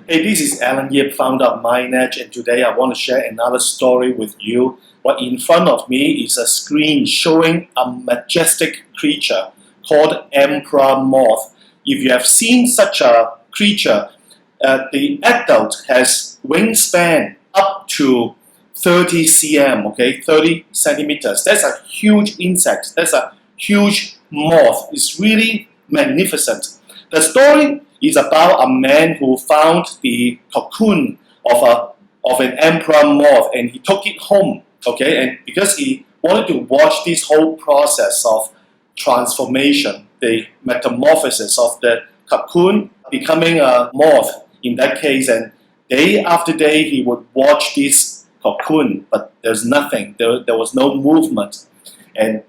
Hey, this is Alan Yip, founder of MindEdge, and today I want to share another story with you. What in front of me is a screen showing a majestic creature called Emperor Moth. If you have seen such a creature, the adult has wingspan up to 30 cm, okay, 30 centimeters. That's a huge insect. That's a huge moth. It's really magnificent. The story is about a man who found the cocoon of an emperor moth, and he took it home, okay, and because he wanted to watch this whole process of transformation, the metamorphosis of the cocoon becoming a moth in that case, and day after day he would watch this cocoon, but there's nothing, there was no movement. And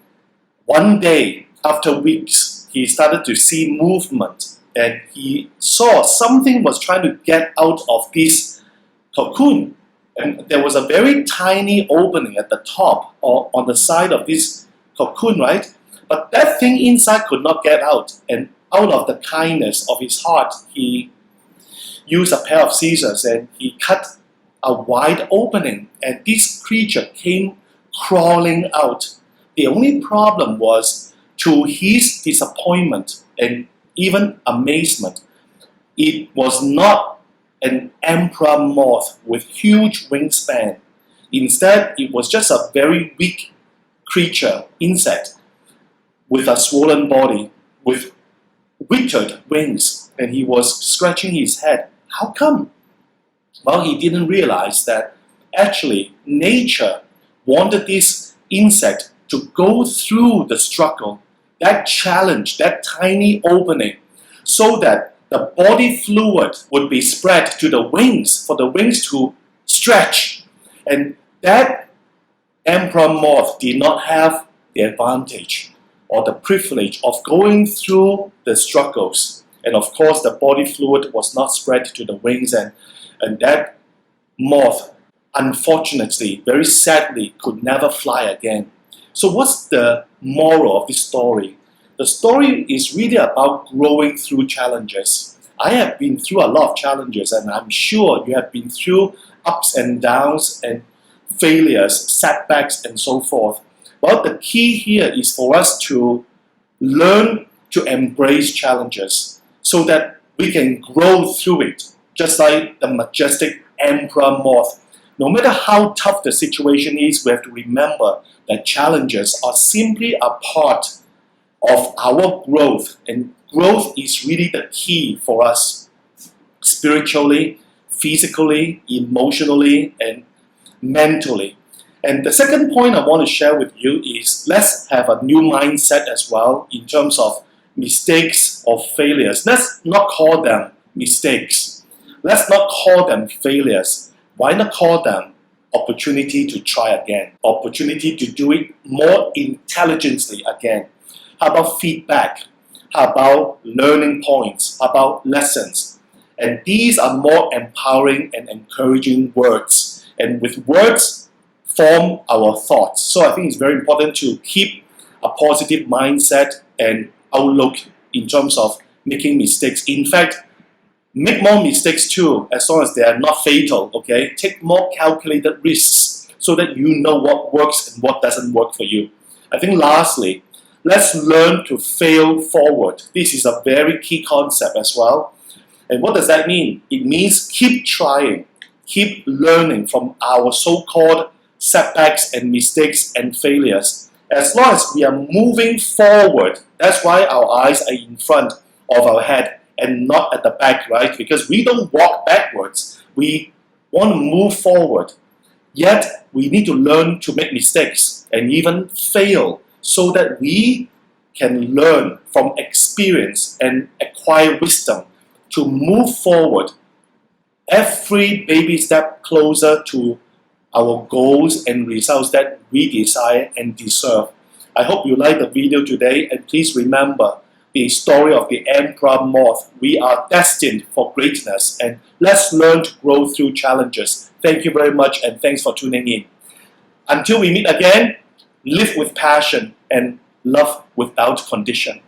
one day, after weeks, he started to see movement, and he saw something was trying to get out of this cocoon. And there was a very tiny opening at the top or on the side of this cocoon, right? But that thing inside could not get out. And out of the kindness of his heart, he used a pair of scissors and he cut a wide opening. And this creature came crawling out. The only problem was, to his disappointment and even amazement, it was not an emperor moth with huge wingspan. Instead, it was just a very weak creature, insect, with a swollen body, with withered wings, and he was scratching his head. How come? Well, he didn't realize that actually nature wanted this insect to go through the struggle, that challenge, that tiny opening, so that the body fluid would be spread to the wings, for the wings to stretch. And that emperor moth did not have the advantage or the privilege of going through the struggles. And of course, the body fluid was not spread to the wings, and that moth, unfortunately, very sadly, could never fly again. So what's the moral of this story? The story is really about growing through challenges. I have been through a lot of challenges, and I'm sure you have been through ups and downs and failures, setbacks, and so forth. Well, the key here is for us to learn to embrace challenges so that we can grow through it, just like the majestic emperor moth. No matter how tough the situation is, we have to remember that challenges are simply a part of our growth, and growth is really the key for us spiritually, physically, emotionally, and mentally. And the second point I want to share with you is, let's have a new mindset as well in terms of mistakes or failures. Let's not call them mistakes. Let's not call them failures. Why not call them opportunity to try again, opportunity to do it more intelligently again? How about feedback? How about learning points? How about lessons? And these are more empowering and encouraging words. And with words, form our thoughts. So I think it's very important to keep a positive mindset and outlook in terms of making mistakes. In fact, make more mistakes too, as long as they are not fatal, okay? Take more calculated risks so that you know what works and what doesn't work for you. I think lastly, let's learn to fail forward. This is a very key concept as well. And what does that mean? It means keep trying, keep learning from our so-called setbacks and mistakes and failures. As long as we are moving forward, that's why our eyes are in front of our head and not at the back, right? Because we don't walk backwards. We want to move forward. Yet, we need to learn to make mistakes and even fail so that we can learn from experience and acquire wisdom to move forward every baby step closer to our goals and results that we desire and deserve. I hope you like the video today, and please remember the story of the Emperor Moth. We are destined for greatness, and let's learn to grow through challenges. Thank you very much, and thanks for tuning in. Until we meet again, live with passion and love without condition.